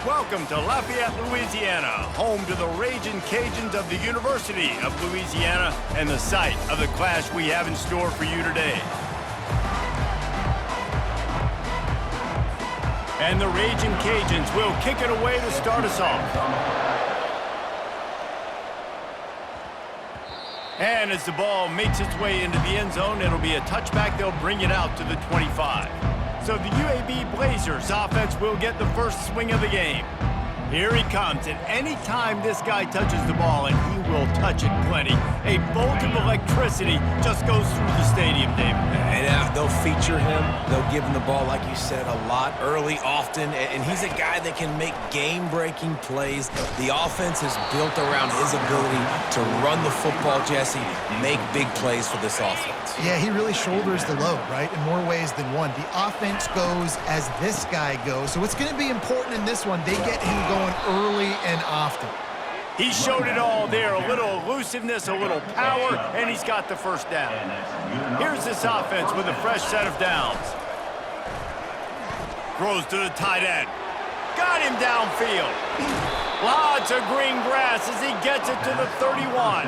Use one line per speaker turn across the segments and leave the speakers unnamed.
Welcome to Lafayette, Louisiana, home to the Ragin' Cajuns of the University of Louisiana and the site of the clash we have in store for you today. And the Ragin' Cajuns will kick it away to start us off. And as the ball makes its way into the end zone, it'll be a touchback. They'll bring it out to the 25. So the UAB Blazers offense will get the first swing of the game. Here he comes, and any time this guy touches the ball, and he will touch it plenty, a bolt of electricity just goes through the stadium, David.
And they'll feature him. They'll give him the ball, like you said, a lot, early, often, and he's a guy that can make game-breaking plays. The offense is built around his ability to run the football, Jesse, make big plays for this offense.
Yeah, he really shoulders the load, right, in more ways than one. The offense goes as this guy goes, so it's going to be important in this one. They get him going early and often.
He showed it all there, a little elusiveness, a little power, and he's got the first down. Here's this offense with a fresh set of downs. Throws to the tight end. Got him downfield. Lots of green grass as he gets it to the 31.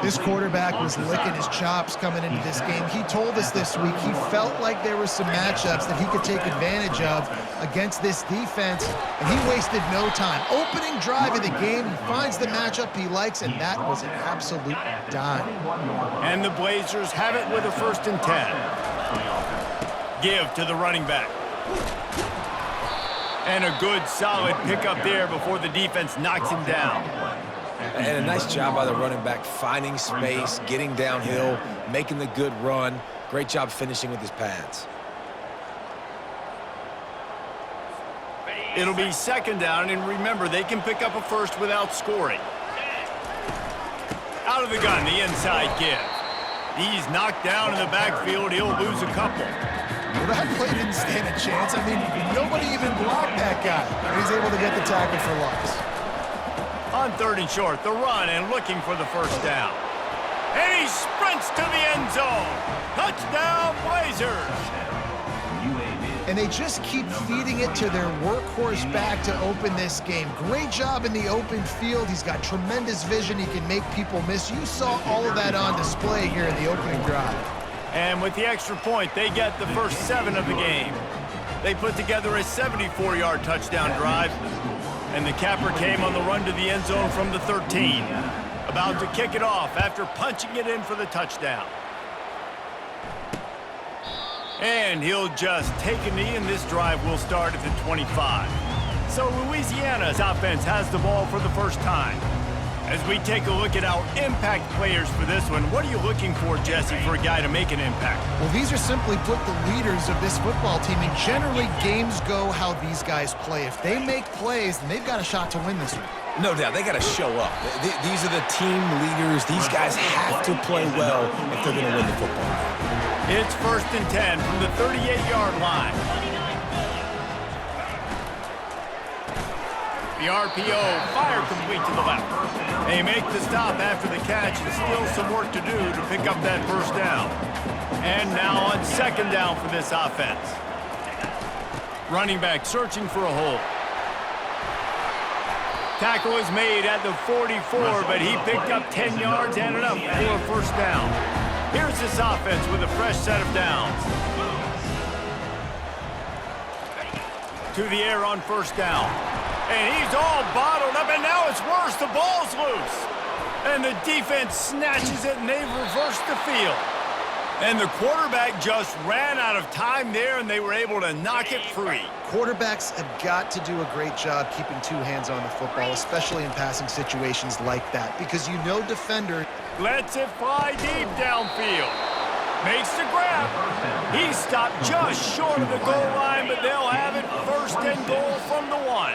This quarterback was licking his chops coming into this game. He told us this week he felt like there were some matchups that he could take advantage of against this defense, and he wasted no time. Opening drive of the game, he finds the matchup he likes, and that was an absolute dime.
And the Blazers have it with a 1st and 10. Give to the running back. And a good, solid pickup there before the defense knocks him down.
And a nice job by the running back, finding space, getting downhill, making the good run. Great job finishing with his pads.
It'll be 2nd down, and remember, they can pick up a first without scoring. Out of the gun, the inside give. He's knocked down in the backfield. He'll lose a couple.
Well, that play didn't stand a chance. I mean, nobody even blocked that guy. He's able to get the tackle for loss.
On 3rd and short, the run and looking for the first down. And he sprints to the end zone. Touchdown, Blazers.
And they just keep feeding it to their workhorse back to open this game. Great job in the open field. He's got tremendous vision. He can make people miss. You saw all of that on display here in the opening drive.
And with the extra point, they get the first 7 of the game. They put together a 74-yard touchdown drive. And the capper came on the run to the end zone from the 13. About to kick it off after punching it in for the touchdown. And he'll just take a knee, and this drive will start at the 25. So Louisiana's offense has the ball for the first time. As we take a look at our impact players for this one, what are you looking for, Jesse, for a guy to make an impact?
Well, these are simply put the leaders of this football team, and generally games go how these guys play. If they make plays, then they've got a shot to win this one.
No doubt, they got to show up. These are the team leaders. These guys have to play well if they're going to win the football game.
It's 1st and 10 from the 38-yard line. The RPO, fire complete to the left. They make the stop after the catch, and still some work to do to pick up that first down. And now on 2nd down for this offense. Running back searching for a hole. Tackle is made at the 44, but he picked up 10 yards and enough for a first down. Here's this offense with a fresh set of downs. To the air on 1st down. And he's all bottled up, and now it's worse. The ball's loose. And the defense snatches it, and they've reversed the field. And the quarterback just ran out of time there, and they were able to knock it free.
Quarterbacks have got to do a great job keeping 2 hands on the football, especially in passing situations like that, because you know defender
Lets it fly deep downfield. Makes the grab. He stopped just short of the goal line, but they'll have it 1st and goal from the 1.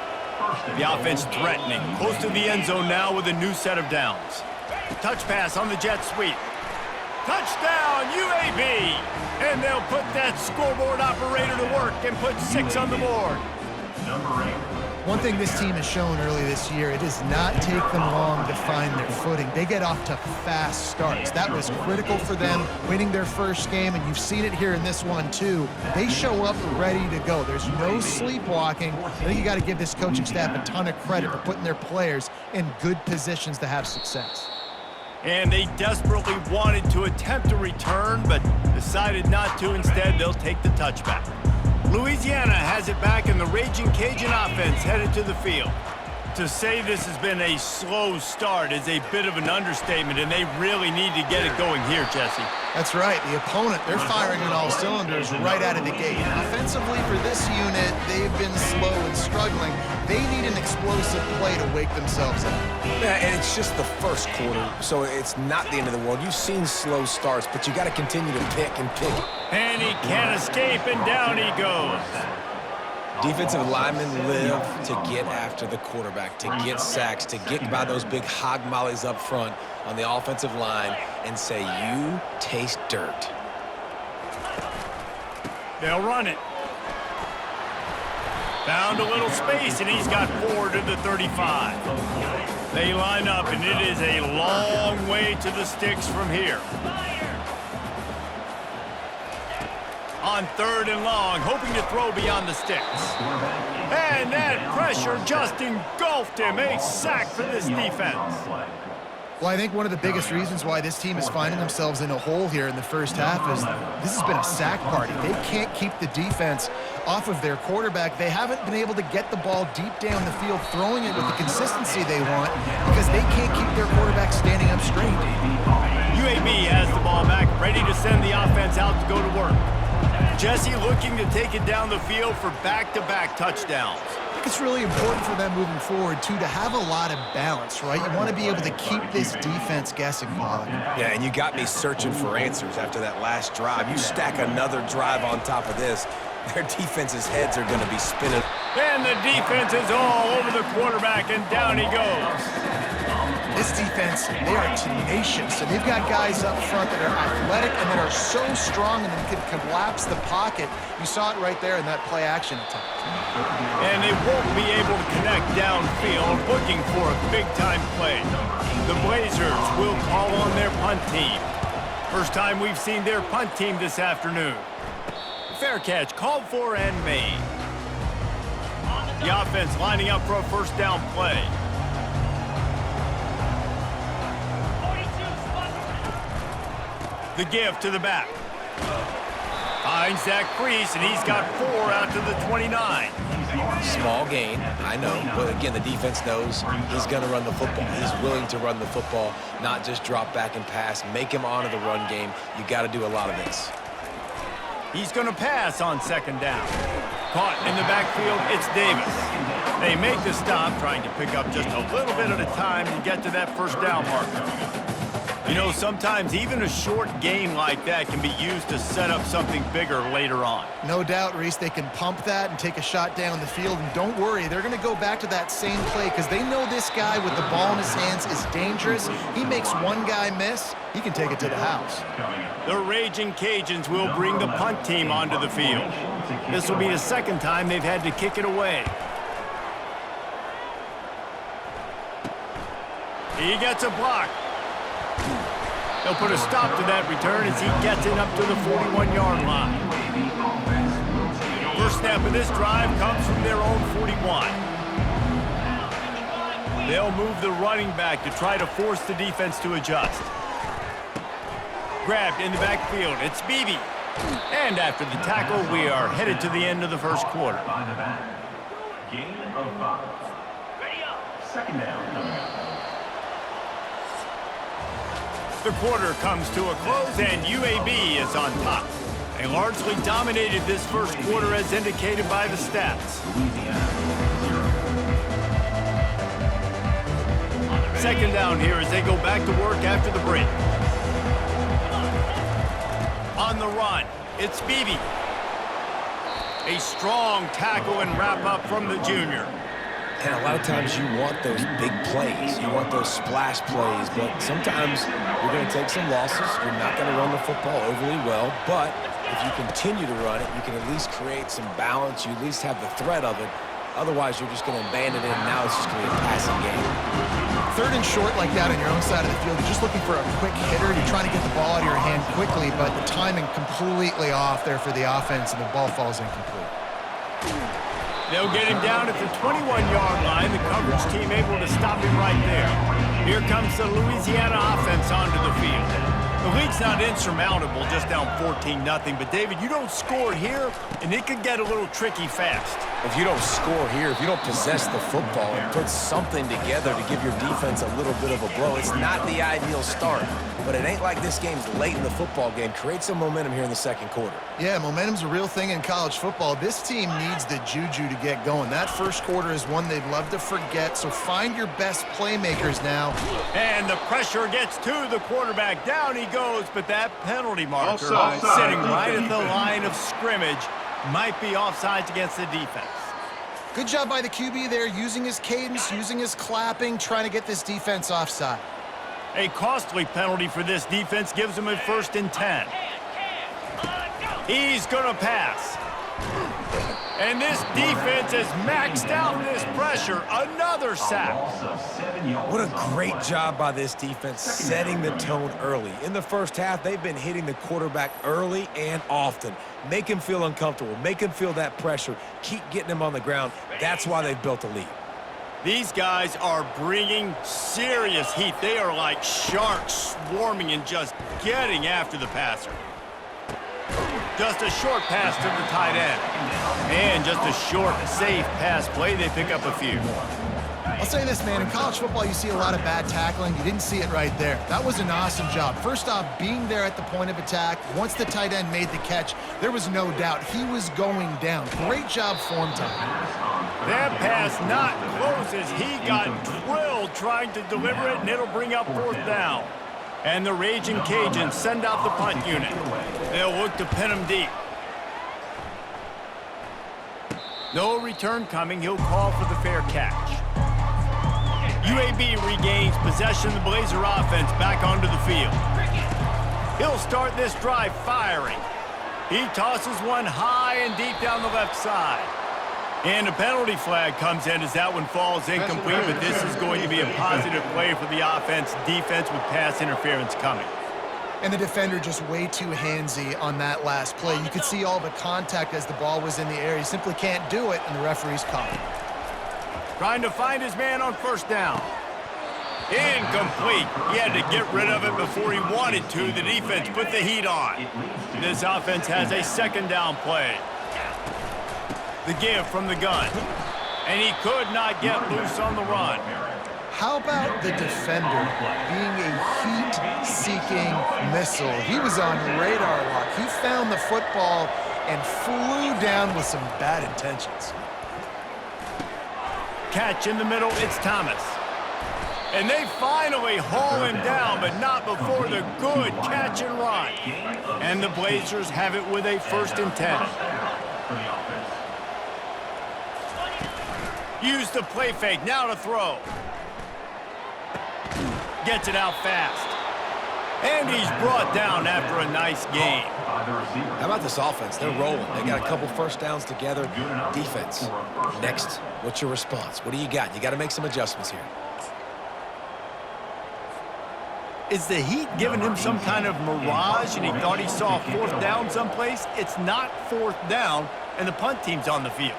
The offense threatening, close to the end zone now with a new set of downs. Touch pass on the jet sweep. Touchdown, UAB! And they'll put that scoreboard operator to work and put 6 on the board.
Number 8.
One thing this team has shown early this year, it does not take them long to find their footing. They get off to fast starts. That was critical for them winning their first game, and you've seen it here in this one too. They show up ready to go. There's no sleepwalking. I think you got to give this coaching staff a ton of credit for putting their players in good positions to have success.
And they desperately wanted to attempt a return, but decided not to. Instead, they'll take the touchback. Louisiana has it back, and the Raging Cajun offense headed to the field. To say this has been a slow start is a bit of an understatement, and they really need to get it going here, Jesse.
That's right. The opponent, they're firing on all cylinders right out of the gate. Offensively for this unit, they've been slow and struggling. They need an explosive play to wake themselves up.
Yeah, and it's just the first quarter, so it's not the end of the world. You've seen slow starts, but you got to continue to pick and pick.
And he can't escape, and down he goes.
Defensive linemen live to get after the quarterback, to get sacks, to get by those big hog mollies up front on the offensive line and say, you taste dirt.
They'll run it. Found a little space, and he's got 4 to the 35. They line up, and it is a long way to the sticks from here. On 3rd and long, hoping to throw beyond the sticks. And that pressure just engulfed him. A sack for this defense.
Well, I think one of the biggest reasons why this team is finding themselves in a hole here in the first half is this has been a sack party. They can't keep the defense off of their quarterback. They haven't been able to get the ball deep down the field, throwing it with the consistency they want because they can't keep their quarterback standing up straight.
UAB has the ball back, ready to send the offense out to go to work. Jesse looking to take it down the field for back-to-back touchdowns.
I think it's really important for them moving forward, too, to have a lot of balance, right? You want to be able to keep this defense guessing, Pollack.
Yeah, and you got me searching for answers after that last drive. You stack another drive on top of this, their defense's heads are going to be spinning.
And the defense is all over the quarterback, and down he goes.
This defense, they are tenacious, and they've got guys up front that are athletic and that are so strong and can collapse the pocket. You saw it right there in that play-action attack.
And they won't be able to connect downfield, looking for a big-time play. The Blazers will call on their punt team. First time we've seen their punt team this afternoon. Fair catch called for and made. The offense lining up for a first down play. The give to the back. Finds that crease, and he's got 4 out to the 29.
Small gain, I know, but again, the defense knows he's going to run the football. He's willing to run the football, not just drop back and pass, make him honor the run game. You got to do a lot of this.
He's going to pass on 2nd down. Caught in the backfield, it's Davis. They make the stop, trying to pick up just a little bit at a time to get to that first down marker. You know, sometimes even a short gain like that can be used to set up something bigger later on.
No doubt, Reese, they can pump that and take a shot down the field. And don't worry, they're going to go back to that same play because they know this guy with the ball in his hands is dangerous. He makes one guy miss, he can take it to the house.
The Raging Cajuns will bring the punt team onto the field. This will be the 2nd time they've had to kick it away. He gets a block. They'll put a stop to that return as he gets it up to the 41-yard line. First snap of this drive comes from their own 41. They'll move the running back to try to force the defense to adjust. Grabbed in the backfield, it's Beebe. And after the tackle, we are headed to the end of the first quarter.
Gain of 5. 2nd down.
The quarter comes to a close, and UAB is on top. They largely dominated this first quarter as indicated by the stats. 2nd down here as they go back to work after the break. On the run, it's Beebe. A strong tackle and wrap up from the junior.
And a lot of times you want those big plays. You want those splash plays, but sometimes you're going to take some losses. You're not going to run the football overly well, but if you continue to run it, you can at least create some balance. You at least have the threat of it Otherwise, you're just going to abandon it, and now it's just going to be a passing game.
3rd and short like that on your own side of the field, you're just looking for a quick hitter. You're trying to get the ball out of your hand quickly, but the timing completely off there for the offense, and the ball falls incomplete.
They'll get him down at the 21-yard line. The coverage team able to stop him right there. Here comes the Louisiana offense onto the field. The lead's not insurmountable, just down 14-0. But, David, you don't score here, and it could get a little tricky fast.
If you don't score here, if you don't possess the football and put something together to give your defense a little bit of a blow, it's not the ideal start. But it ain't like this game's late in the football game. Create some momentum here in the 2nd quarter.
Yeah, momentum's a real thing in college football. This team needs the juju to get going. That 1st quarter is one they'd love to forget, so find your best playmakers now.
And the pressure gets to the quarterback. Down he goes, but that penalty marker
Offside.
sitting right at the line of scrimmage might be offsides against the defense.
Good job by the QB there, using his cadence, using his clapping, trying to get this defense offside.
A costly penalty for this defense gives him a 1st and 10. He's going to pass. And this defense has maxed out this pressure. Another sack.
What a great job by this defense setting the tone early. In the 1st half, they've been hitting the quarterback early and often. Make him feel uncomfortable. Make him feel that pressure. Keep getting him on the ground. That's why they've built a lead.
These guys are bringing serious heat. They are like sharks swarming and just getting after the passer. Just a short pass to the tight end. And just a short, safe pass play. They pick up a few.
I'll say this, man, in college football, you see a lot of bad tackling. You didn't see it right there. That was an awesome job. First off, being there at the point of attack. Once the tight end made the catch, there was no doubt he was going down. Great job form time.
That pass not close as he got drilled trying to deliver it, and it'll bring up 4th down. And the Raging Cajuns send out the punt unit. They'll look to pin him deep. No return coming. He'll call for the fair catch. UAB regains possession of the Blazer offense back onto the field. He'll start this drive firing. He tosses one high and deep down the left side. And a penalty flag comes in as that one falls incomplete, but this is going to be a positive play for the offense. Defense with pass interference coming.
And the defender just way too handsy on that last play. You could see all the contact as the ball was in the air. He simply can't do it, and the referee's caught him.
Trying to find his man on 1st down. Incomplete. He had to get rid of it before he wanted to. The defense put the heat on. This offense has a 2nd down play. The give from the gun. And he could not get loose on the run.
How about the defender being a heat-seeking missile? He was on radar lock. He found the football and flew down with some bad intentions.
Catch in the middle, it's Thomas. And they finally haul him down, but not before the good catch and run. And the Blazers have it with a 1st and 10. Use the play fake, now to throw. Gets it out fast. And he's brought down after a nice game.
How about this offense? They're rolling. They got a couple 1st downs together. Defense. Next, what's your response? What do you got? You got to make some adjustments here.
Is the heat giving him some kind of mirage and he thought he saw 4th down someplace? It's not 4th down, and the punt team's on the field.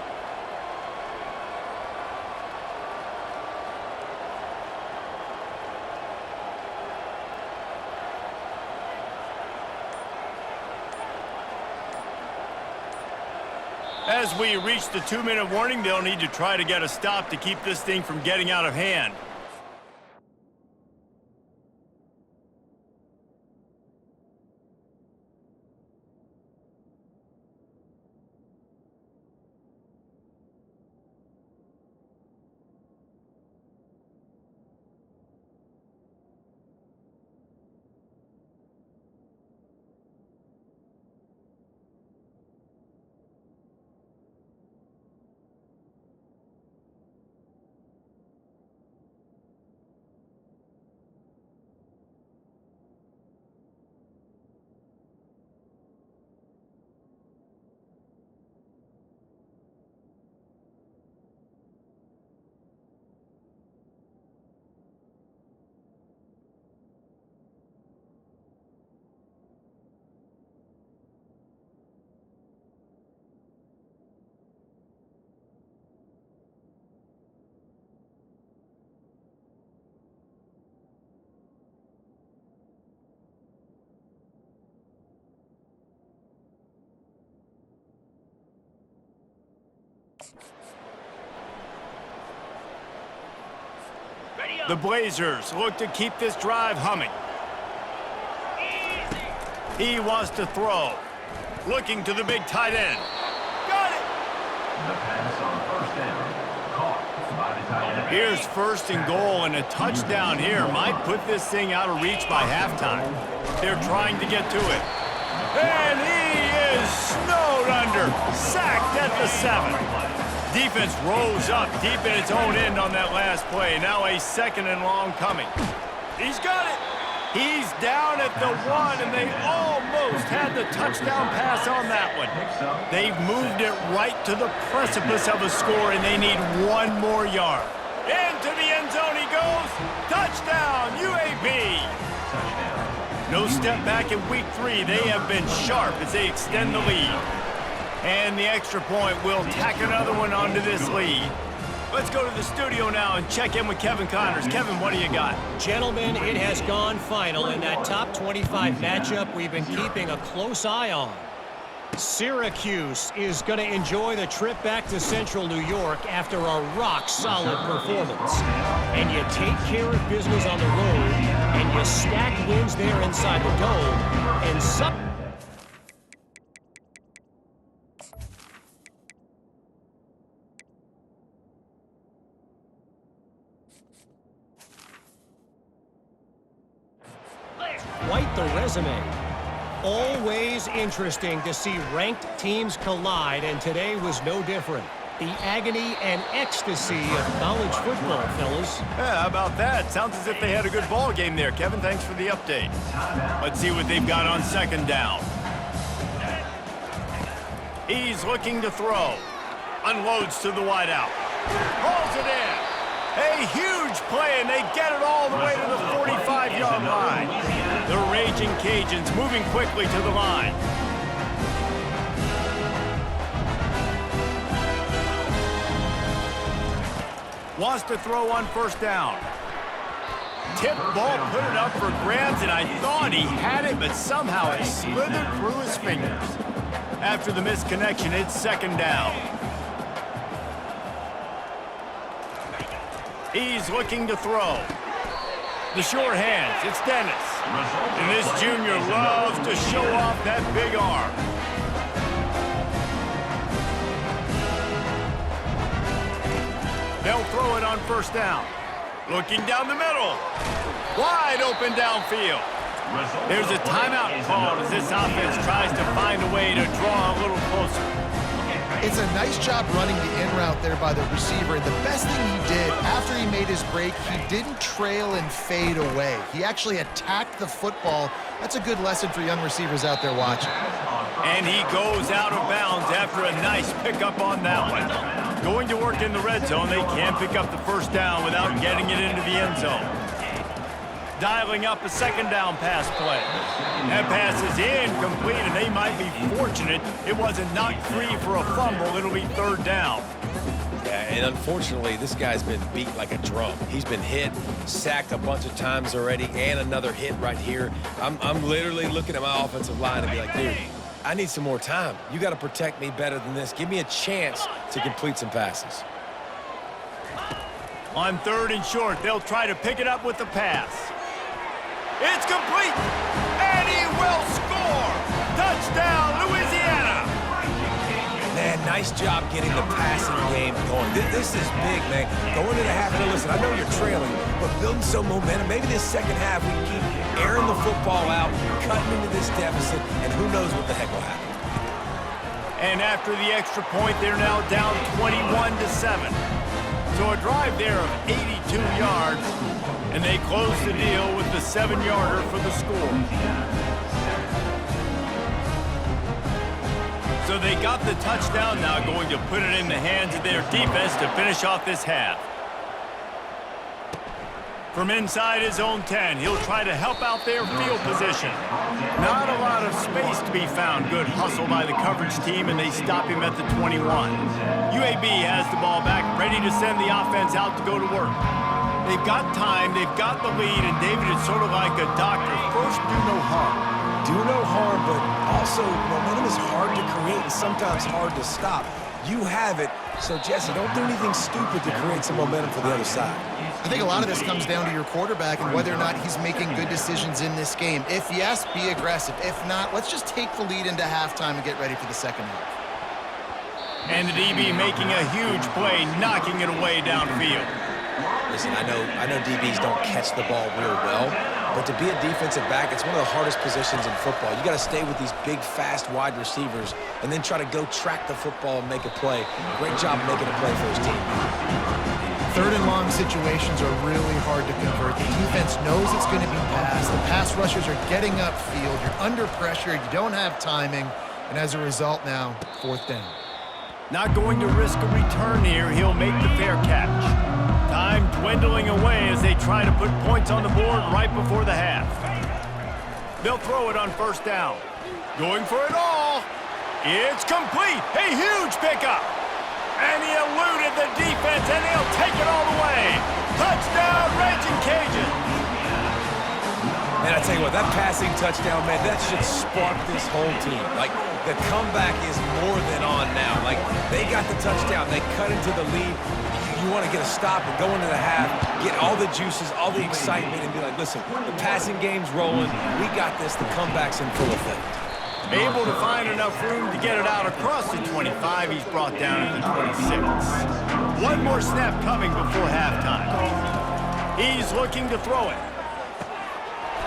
As we reach the 2-minute warning, they'll need to try to get a stop to keep this thing from getting out of hand. The Blazers look to keep this drive humming. He wants to throw. Looking to the big tight end. Got it!
The pass on first down. Caught by the tight end.
Here's first and goal, and a touchdown here might put this thing out of reach by halftime. They're trying to get to it. And he is snowed under. Sacked at the 7. Defense rose up deep in its own end on that last play. Now a second and long coming. He's got it. He's down at the 1, and they almost had the touchdown pass on that one. They've moved it right to the precipice of a score, and they need one more yard. Into the end zone he goes. Touchdown, UAB. No step back in week 3. They have been sharp as they extend the lead. And the extra point will tack another one onto this lead. Let's go to the studio now and check in with Kevin Connors. Kevin, what do you got?
Gentlemen, it has gone final in that top 25 matchup we've been keeping a close eye on. Syracuse is going to enjoy the trip back to Central New York after a rock-solid performance. And you take care of business on the road, and you stack wins there inside the dome, and some... Quite the resume. Always interesting to see ranked teams collide, and today was no different. The agony and ecstasy of college football, fellas.
Yeah, how about that? Sounds as if they had a good ball game there. Kevin, thanks for the update. Let's see what they've got on second down. He's looking to throw. Unloads to the wideout. Hauls it in. A huge play, and they get it all the way to the 45-yard line. The Raging Cajuns moving quickly to the line. Wants to throw on first down. Tip ball, put it up for grabs, and I thought he had it, but somehow it slithered through his fingers. After the misconnection, it's second down. He's looking to throw. The short hands, it's Dennis. And this junior loves to show off that big arm. They'll throw it on first down. Looking down the middle. Wide open downfield. There's a timeout called as this offense tries to find a way to draw a little closer.
It's a nice job running the in route there by the receiver. And the best thing he did after he made his break, he didn't trail and fade away. He actually attacked the football. That's a good lesson for young receivers out there watching.
And he goes out of bounds after a nice pickup on that one. Going to work in the red zone, they can't pick up the first down without getting it into the end zone. Dialing up a second down pass play. That pass is incomplete, and they might be fortunate it wasn't knocked free for a fumble. It'll be third down.
Yeah, and unfortunately, this guy's been beat like a drum. He's been hit, sacked a bunch of times already, and another hit right here. I'm literally looking at my offensive line and be like, dude, I need some more time. You got to protect me better than this. Give me a chance to complete some passes.
On third and short, they'll try to pick it up with the pass. It's complete, and he will score. Touchdown, Louisiana.
Man, nice job getting the passing game going. This is big, man. Going into the half, and listen, I know you're trailing, but building some momentum. Maybe this second half we can keep airing the football out, cutting into this deficit, and who knows what the heck will happen.
And after the extra point, they're now down 21-7. So a drive there of 82 yards. And they close the deal with the 7-yarder for the score. So they got the touchdown, now going to put it in the hands of their defense to finish off this half. From inside his own 10, he'll try to help out their field position. Not a lot of space to be found. Good hustle by the coverage team, and they stop him at the 21. UAB has the ball back, ready to send the offense out to go to work. They've got time, they've got the lead, and David is sort of like a doctor. First, do no harm.
Do no harm, but also momentum is hard to create and sometimes hard to stop. You have it. So, Jesse, don't do anything stupid to create some momentum for the other side.
I think a lot of this comes down to your quarterback and whether or not he's making good decisions in this game. If yes, be aggressive. If not, let's just take the lead into halftime and get ready for the second half.
And the DB making a huge play, knocking it away downfield.
Listen, I know DBs don't catch the ball real well, but to be a defensive back, it's one of the hardest positions in football. You got to stay with these big, fast wide receivers and then try to go track the football and make a play. Great job making a play for his team.
Third and long situations are really hard to convert. The defense knows it's going to be passed. The pass rushers are getting upfield. You're under pressure. You don't have timing. And as a result now, fourth down.
Not going to risk a return here. He'll make the fair catch. Time dwindling away as they try to put points on the board right before the half. They'll throw it on first down. Going for it all. It's complete. A huge pickup. And he eluded the defense, and he'll take it all the way. Touchdown, Raging Cajun.
And I tell you what, that passing touchdown, man, that should spark this whole team. Like, the comeback is more than on now. Like, they got the touchdown. They cut into the lead. You want to get a stop and go into the half, get all the juices, all the excitement, and be like, listen, the passing game's rolling. We got this. The comeback's in full effect.
Able to find enough room to get it out across the 25. He's brought down at the 26. One more snap coming before halftime. He's looking to throw it.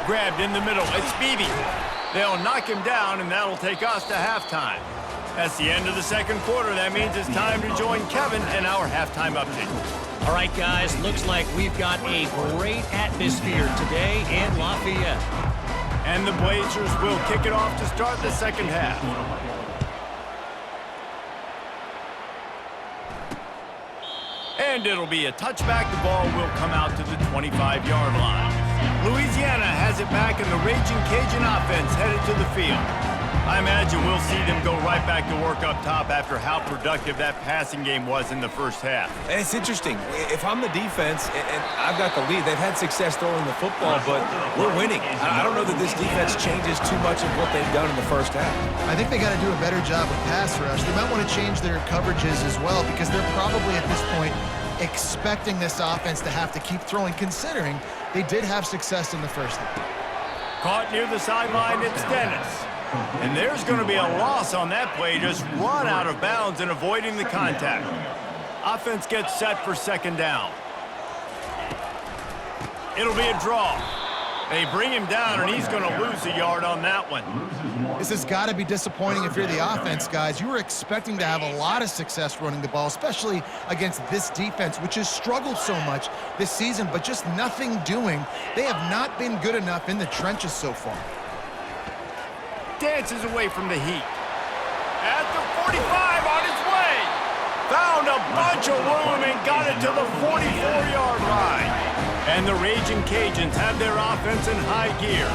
Grabbed in the middle. It's Beebe. They'll knock him down, and that'll take us to halftime. That's the end of the second quarter. That means it's time to join Kevin in our halftime update.
All right, guys, looks like we've got a great atmosphere today in Lafayette.
And the Blazers will kick it off to start the second half. And it'll be a touchback. The ball will come out to the 25-yard line. Louisiana has it back, and the Raging Cajun offense headed to the field. I imagine we'll see them go right back to work up top after how productive that passing game was in the first half.
And it's interesting. If I'm the defense and I've got the lead, they've had success throwing the football, but we're winning. I don't know that this defense changes too much of what they've done in the first half.
I think they got to do a better job with pass rush. They might want to change their coverages as well because they're probably at this point expecting this offense to have to keep throwing, considering they did have success in the first half.
Caught near the sideline, it's Dennis. And there's going to be a loss on that play, just run out of bounds and avoiding the contact. Offense gets set for second down. It'll be a draw. They bring him down, and he's going to lose a yard on that one.
This has got to be disappointing if you're the offense, guys. You were expecting to have a lot of success running the ball, especially against this defense, which has struggled so much this season, but just nothing doing. They have not been good enough in the trenches so far.
Dances away from the heat. At the 45, on its way. Found a bunch of room and got it to the 44-yard line. And the Raging Cajuns have their offense in high gear.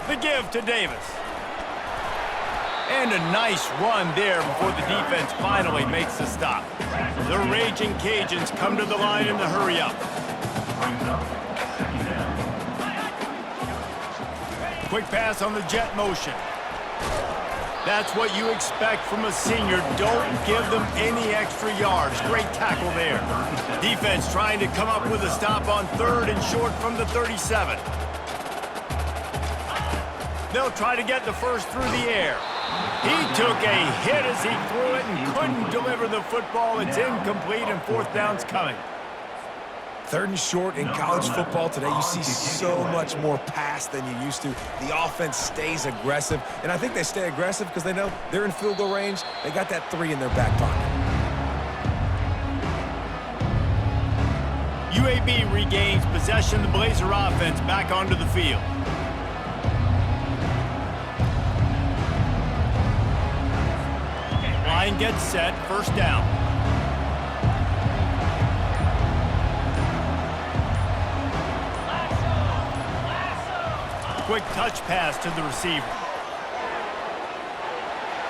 The give to Davis. And a nice run there before the defense finally makes the stop. The Raging Cajuns come to the line in the hurry-up. Quick pass on the jet motion. That's what you expect from a senior. Don't give them any extra yards. Great tackle there. Defense trying to come up with a stop on third and short from the 37. They'll try to get the first through the air. He took a hit as he threw it and couldn't deliver the football. It's incomplete, and fourth down's coming.
Third and short in college football today, you see so much more pass than you used to. The offense stays aggressive, and I think they stay aggressive because they know they're in field goal range. They got that 3 in their back pocket.
UAB regains possession. The Blazer offense back onto the field. Line gets set, first down. Quick touch pass to the receiver.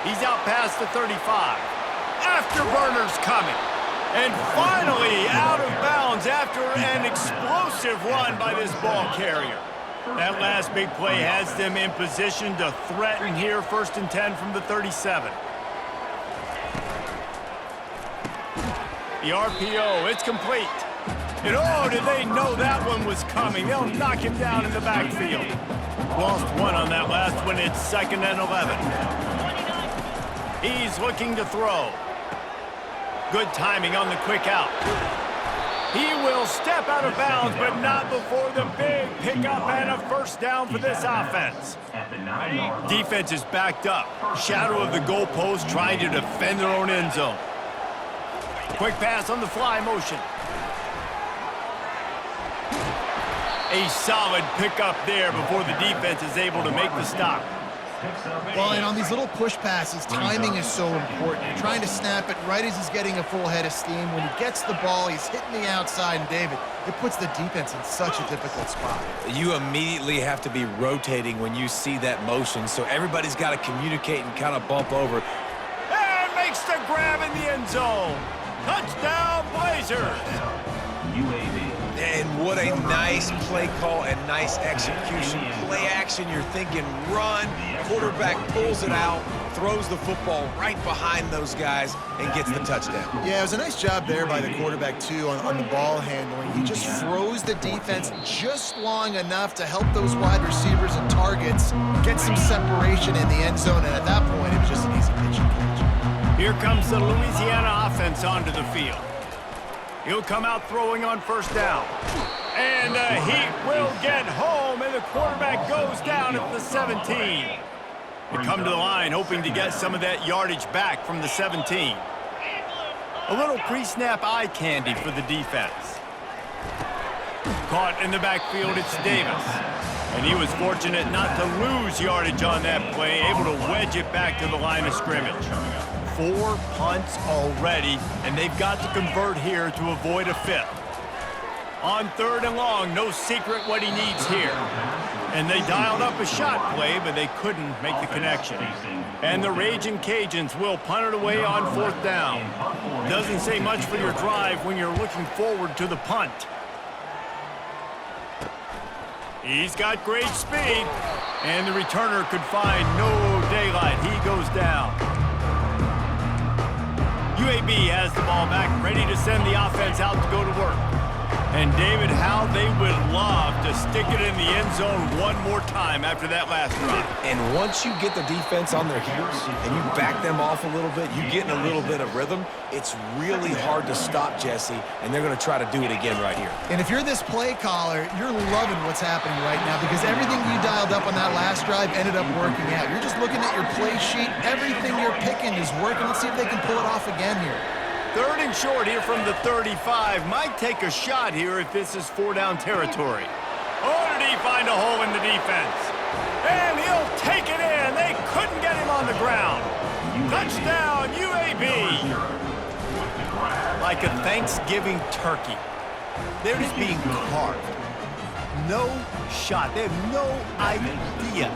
He's out past the 35. Afterburner's coming. And finally out of bounds after an explosive run by this ball carrier. That last big play has them in position to threaten here, 1st and 10 from the 37. The RPO, it's complete. And oh, did they know that one was coming? They'll knock him down in the backfield. Lost one on that last one. It's 2nd and 11. He's looking to throw. Good timing on the quick out. He will step out of bounds, but not before the big pickup and a 1st down for this offense. Defense is backed up. Shadow of the goalpost, trying to defend their own end zone. Quick pass on the fly motion. A solid pickup there before the defense is able to make the stop.
Well, and on these little push passes, timing is so important. You're trying to snap it right as he's getting a full head of steam. When he gets the ball, he's hitting the outside, and David, it puts the defense in such a difficult spot.
You immediately have to be rotating when you see that motion, so everybody's got to communicate and kind of bump over.
And makes the grab in the end zone. Touchdown, Blazers!
UAB.
And what a nice play call and nice execution. Play action, you're thinking run. Quarterback pulls it out, throws the football right behind those guys, and gets the touchdown.
Yeah, it was a nice job there by the quarterback, too, on the ball handling. He just froze the defense just long enough to help those wide receivers and targets get some separation in the end zone, and at that point, it was just an easy pitch and catch.
Here comes the Louisiana offense onto the field. He'll come out throwing on 1st down. And the Heat will get home, and the quarterback goes down at the 17. They come to the line hoping to get some of that yardage back from the 17. A little pre-snap eye candy for the defense. Caught in the backfield, it's Davis. And he was fortunate not to lose yardage on that play, able to wedge it back to the line of scrimmage. 4 punts already, and they've got to convert here to avoid a 5th. On 3rd and long, no secret what he needs here. And they dialed up a shot play, but they couldn't make the connection. And the Raging Cajuns will punt it away on 4th down. Doesn't say much for your drive when you're looking forward to the punt. He's got great speed, and the returner could find no daylight. He goes down. UAB has the ball back, ready to send the offense out to go to work. And David, how they would love to stick it in the end zone one more time after that last drive.
And once you get the defense on their heels and you back them off a little bit, you get in a little bit of rhythm, it's really hard to stop Jesse, and they're going to try to do it again right here.
And if you're this play caller, you're loving what's happening right now because everything you dialed up on that last drive ended up working out. You're just looking at your play sheet. Everything you're picking is working. Let's see if they can pull it off again here.
3rd and short here from the 35. Might take a shot here if this is 4-down territory. Oh, did he find a hole in the defense? And he'll take it in. They couldn't get him on the ground. Touchdown, UAB. Like a Thanksgiving turkey. They're just being carved. No shot. They have no idea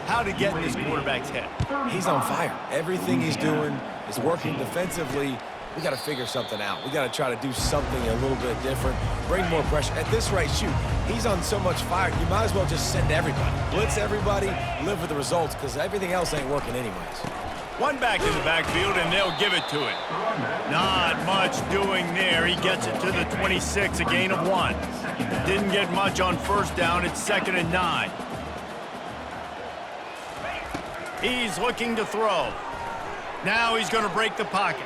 how to get in this quarterback's head.
He's on fire. Everything he's doing is working defensively. We got to figure something out. We got to try to do something a little bit different, bring more pressure. At this rate, shoot, he's on so much fire, you might as well just send everybody. Blitz everybody, live with the results, because everything else ain't working anyways.
One back in the backfield, and they'll give it to him. Not much doing there. He gets it to the 26, a gain of 1. Didn't get much on 1st down. It's 2nd and 9. He's looking to throw. Now he's going to break the pocket.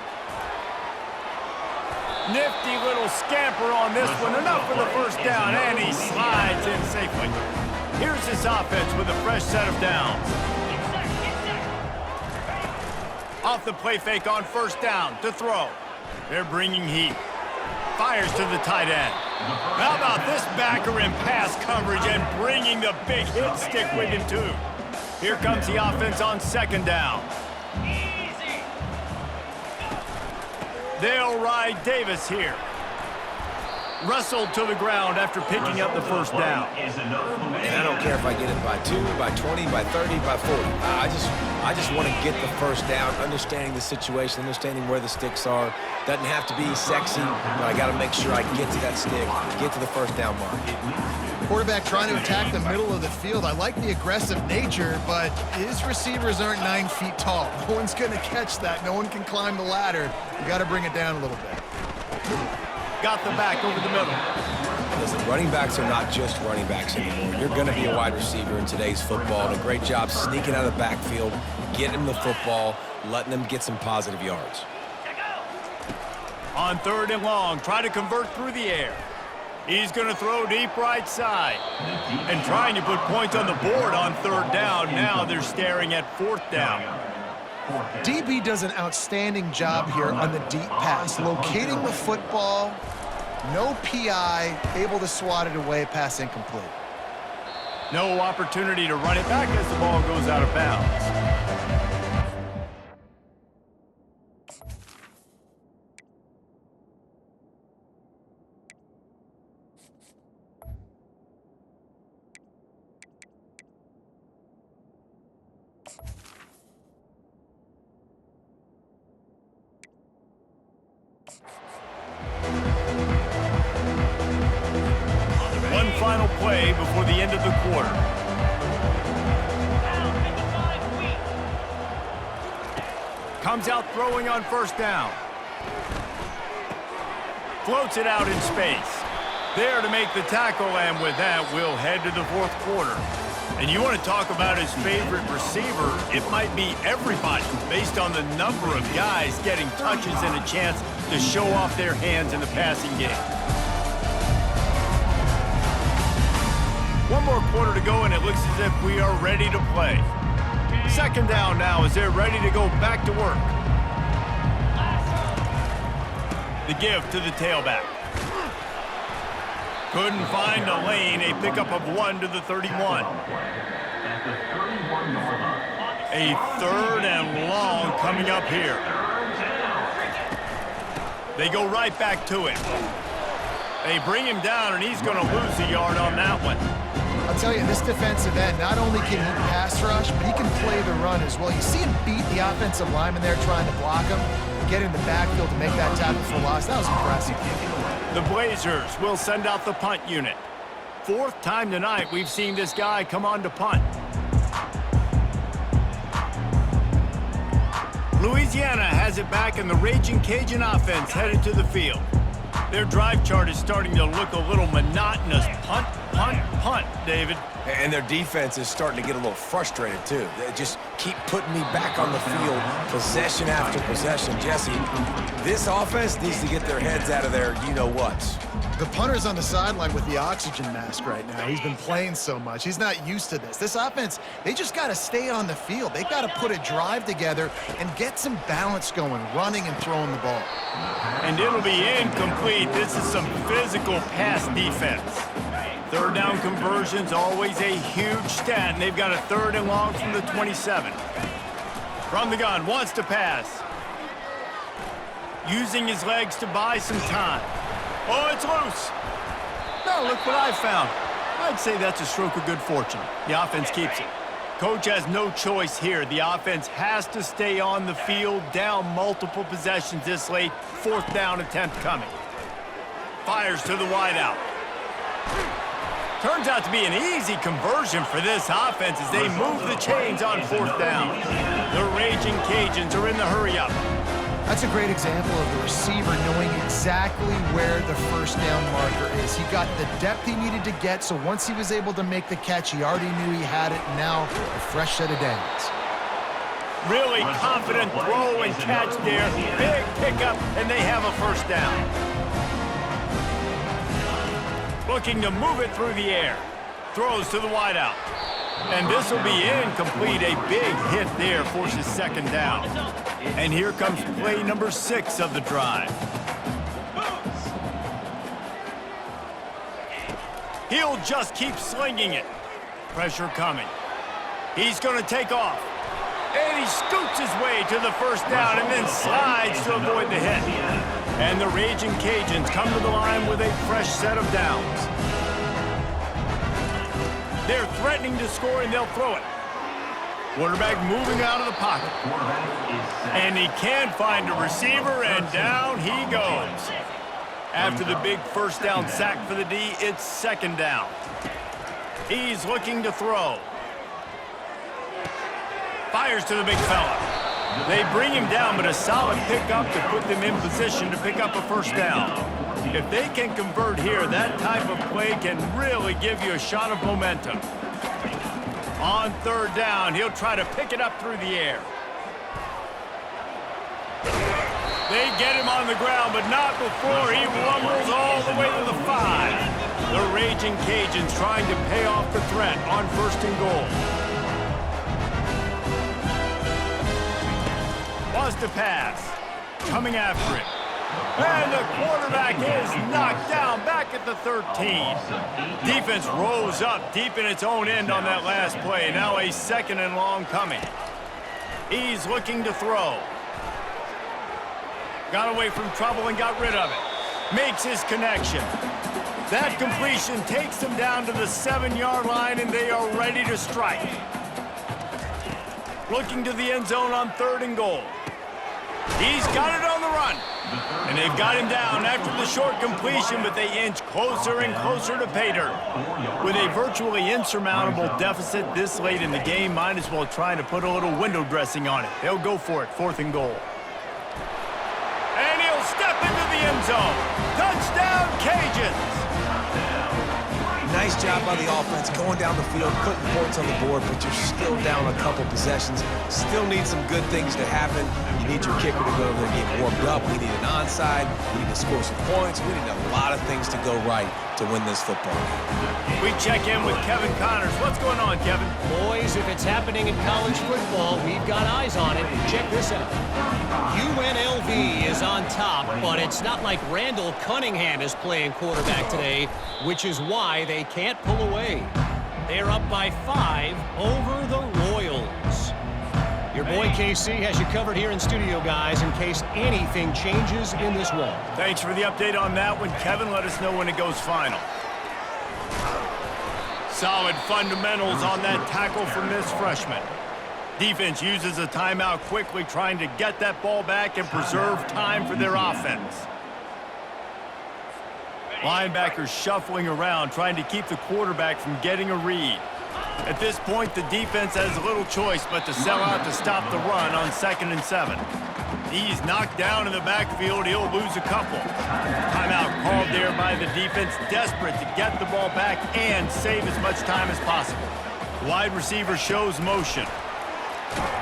Nifty little scamper on this one. Enough for the 1st down, and he slides in safely. Here's his offense with a fresh set of downs. Off the play fake on 1st down to throw. They're bringing heat. Fires to the tight end. How about this backer in pass coverage and bringing the big hit stick with him, too. Here comes the offense on 2nd down. They'll ride Davis here. wrestled to the ground after picking up the first down.
And I don't care if I get it by 2, by 20, by 30, by 40. I just want to get the first down, understanding the situation, understanding where the sticks are. Doesn't have to be sexy, but I got to make sure I get to that stick, get to the first down mark.
Quarterback trying to attack the middle of the field. I like the aggressive nature, but his receivers aren't 9 feet tall. No one's going to catch that. No one can climb the ladder. You got to bring it down a little bit.
Got the back over the middle.
Listen, running backs are not just running backs anymore. You're going to be a wide receiver in today's football. And a great job sneaking out of the backfield, getting him the football, letting them get some positive yards.
On 3rd and long, try to convert through the air. He's going to throw deep right side. And trying to put points on the board on 3rd down. Now they're staring at 4th down.
DB does an outstanding job here on the deep pass, locating the football, no PI, able to swat it away, pass incomplete.
No opportunity to run it back as the ball goes out of bounds. One final play before the end of the quarter. Comes out throwing on 1st down. Floats it out in space. There to make the tackle, and with that, we'll head to the 4th quarter. And you want to talk about his favorite receiver, it might be everybody, based on the number of guys getting touches and a chance to show off their hands in the passing game. One more quarter to go, and it looks as if we are ready to play. 2nd down now as they're ready to go back to work. The give to the tailback. Couldn't find a lane, a pickup of 1 to the 31. A 3rd and long coming up here. They go right back to it. They bring him down, and he's going to lose a yard on that one.
I'll tell you, this defensive end, not only can he pass rush, but he can play the run as well. You see him beat the offensive lineman there trying to block him, get in the backfield to make that tackle for loss. That was impressive.
The Blazers will send out the punt unit. 4th time tonight we've seen this guy come on to punt. Louisiana has it back, and the Raging Cajun offense headed to the field. Their drive chart is starting to look a little monotonous. Punt, punt, punt, David.
And their defense is starting to get a little frustrated, too. They just keep putting me back on the field, possession after possession. Jesse, this offense needs to get their heads out of their you-know-whats.
The punter's on the sideline with the oxygen mask right now. He's been playing so much. He's not used to this. This offense, they just got to stay on the field. They've got to put a drive together and get some balance going, running and throwing the ball.
And it'll be incomplete. This is some physical pass defense. 3rd down conversions, always a huge stat, and they've got a 3rd and long from the 27. From the gun, wants to pass. Using his legs to buy some time. Oh, it's loose. No, look what I found. I'd say that's a stroke of good fortune. The offense keeps it. Coach has no choice here. The offense has to stay on the field, down multiple possessions this late. 4th down attempt coming. Fires to the wideout. Turns out to be an easy conversion for this offense as they move the chains on 4th down. The Raging Cajuns are in the hurry-up.
That's a great example of the receiver knowing exactly where the 1st down marker is. He got the depth he needed to get, so once he was able to make the catch, he already knew he had it. Now, a fresh set of downs.
Really confident throw and catch there. Big pickup, and they have a 1st down. Looking to move it through the air. Throws to the wideout. And this will be incomplete. A big hit there forces 2nd down. And here comes play number 6 of the drive. He'll just keep slinging it. Pressure coming. He's going to take off. And he scoots his way to the 1st down and then slides to avoid the hit. And the Raging Cajuns come to the line with a fresh set of downs. They're threatening to score, and they'll throw it. Quarterback moving out of the pocket. And he can't find a receiver, and down he goes. After the big first down sack for the D, it's second down. He's looking to throw. Fires to the big fella. They bring him down, but a solid pickup to put them in position to pick up a first down. If they can convert here, that type of play can really give you a shot of momentum. On third down, he'll try to pick it up through the air. They get him on the ground, but not before he rumbles all the way to the 5. The Raging Cajuns trying to pay off the threat on first and goal. Wants to pass. Coming after it. And the quarterback is knocked down back at the 13. Defense rose up deep in its own end on that last play. Now a second and long coming. He's looking to throw. Got away from trouble and got rid of it. Makes his connection. That completion takes them down to the 7-yard line, and they are ready to strike. Looking to the end zone on third and goal. He's got it on the run. And they've got him down after the short completion, but they inch closer and closer to pay dirt. With a virtually insurmountable deficit this late in the game, might as well try to put a little window dressing on it. They'll go for it, fourth and goal. And he'll step into the end zone. Touchdown, Cajuns!
Nice job by the offense going down the field, putting points on the board, but you're still down a couple possessions. Still need some good things to happen. You need your kicker to go over there and get warmed up. We need an onside. We need to score some points. We need a lot of things to go right to win this football game.
We check in with Kevin Connors. What's going on, Kevin?
Boys, if it's happening in college football, we've got eyes on it. Check this out. UNLV is on top, but it's not like Randall Cunningham is playing quarterback today, which is why they can't pull away. They're up by 5 over the Royals. Your boy KC has you covered here in studio, guys, in case anything changes in this one.
Thanks for the update on that one, Kevin. Let us know when it goes final. Solid fundamentals on that tackle from this freshman. Defense uses a timeout quickly, trying to get that ball back and preserve time for their offense. Linebackers shuffling around, trying to keep the quarterback from getting a read. At this point, the defense has little choice but to sell out to stop the run on 2nd and 7. He's knocked down in the backfield. He'll lose a couple. Timeout called there by the defense, desperate to get the ball back and save as much time as possible. Wide receiver shows motion.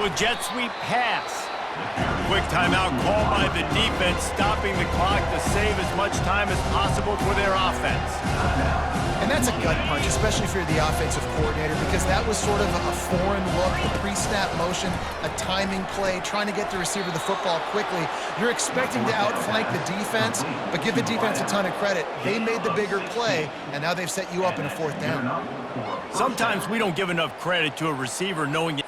With jet sweep pass. Quick timeout called by the defense, stopping the clock to save as much time as possible for their offense.
And that's a gut punch, especially if you're the offensive coordinator, because that was sort of a foreign look, the pre-snap motion, a timing play, trying to get the receiver the football quickly. You're expecting to outflank the defense, but give the defense a ton of credit. They made the bigger play, and now they've set you up in a 4th down.
Sometimes we don't give enough credit to a receiver knowing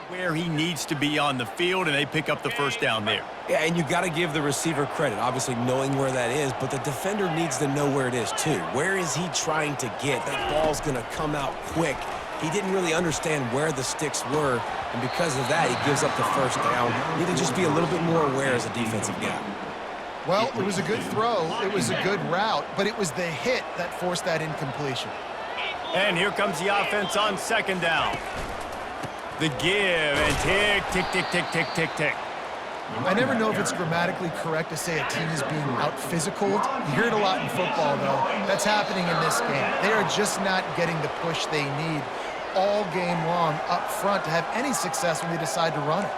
Where he needs to be on the field, and they pick up the first down there.
Yeah, and you got to give the receiver credit, obviously knowing where that is, but the defender needs to know where it is too. Where is he trying to get? That ball's going to come out quick. He didn't really understand where the sticks were, and because of that, he gives up the first down. Need to just be a little bit more aware as a defensive guy.
Well, it was a good throw. It was a good route, but it was the hit that forced that incompletion.
And here comes the offense on second down. The give, and tick, tick, tick, tick, tick, tick, tick.
I never know if it's grammatically correct to say a team is being out-physicaled. You hear it a lot in football, though. That's happening in this game. They are just not getting the push they need all game long up front to have any success when they decide to run it.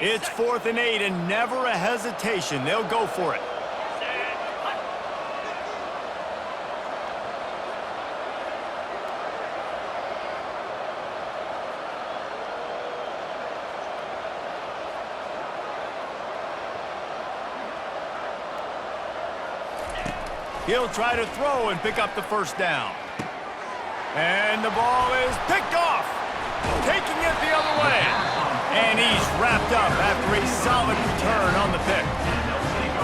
It's 4th and 8, and never a hesitation. They'll go for it. He'll try to throw and pick up the first down. And the ball is picked off, taking it the other way. And he's wrapped up after a solid return on the pick.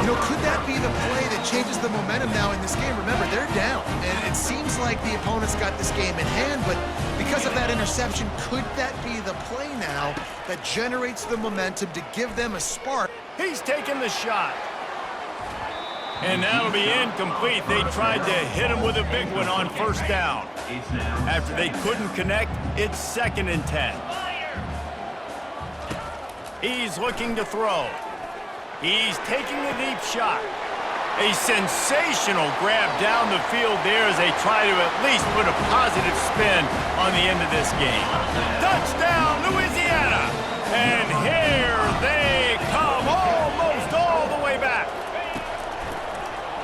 You know, could that be the play that changes the momentum now in this game? Remember, they're down, and it seems like the opponent's got this game in hand, but because of that interception, could that be the play now that generates the momentum to give them a spark?
He's taking the shot. And that'll be incomplete. They tried to hit him with a big one on first down. After they couldn't connect, it's 2nd and 10. He's looking to throw. He's taking a deep shot. A sensational grab down the field there as they try to at least put a positive spin on the end of this game. Touchdown, Louisiana! And here they come, almost all the way back.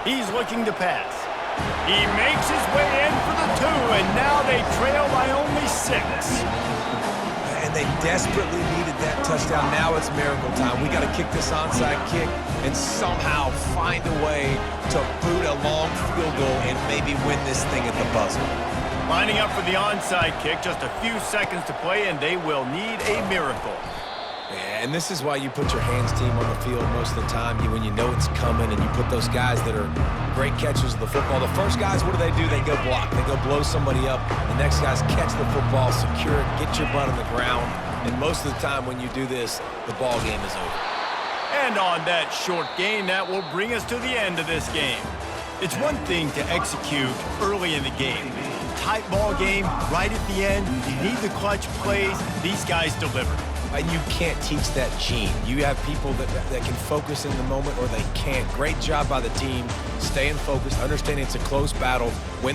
He's looking to pass. He makes his way in for the 2, and now they trail by only 6.
And they desperately needed that touchdown. Now it's miracle time. We got to kick this onside kick and somehow find a way to boot a long field goal and maybe win this thing at the buzzer.
Lining up for the onside kick, just a few seconds to play, and they will need a miracle.
Yeah, and this is why you put your hands team on the field most of the time when you know it's coming, and you put those guys that are great catchers of the football. The first guys, what do? They go block. They go blow somebody up. The next guys catch the football, secure it, get your butt on the ground. And most of the time when you do this, the ball game is over.
And on that short gain, that will bring us to the end of this game. It's one thing to execute early in the game. Tight ball game, right at the end, you need the clutch plays. These guys deliver.
And you can't teach that gene. You have people that can focus in the moment or they can't. Great job by the team, staying focused, understanding it's a close battle. When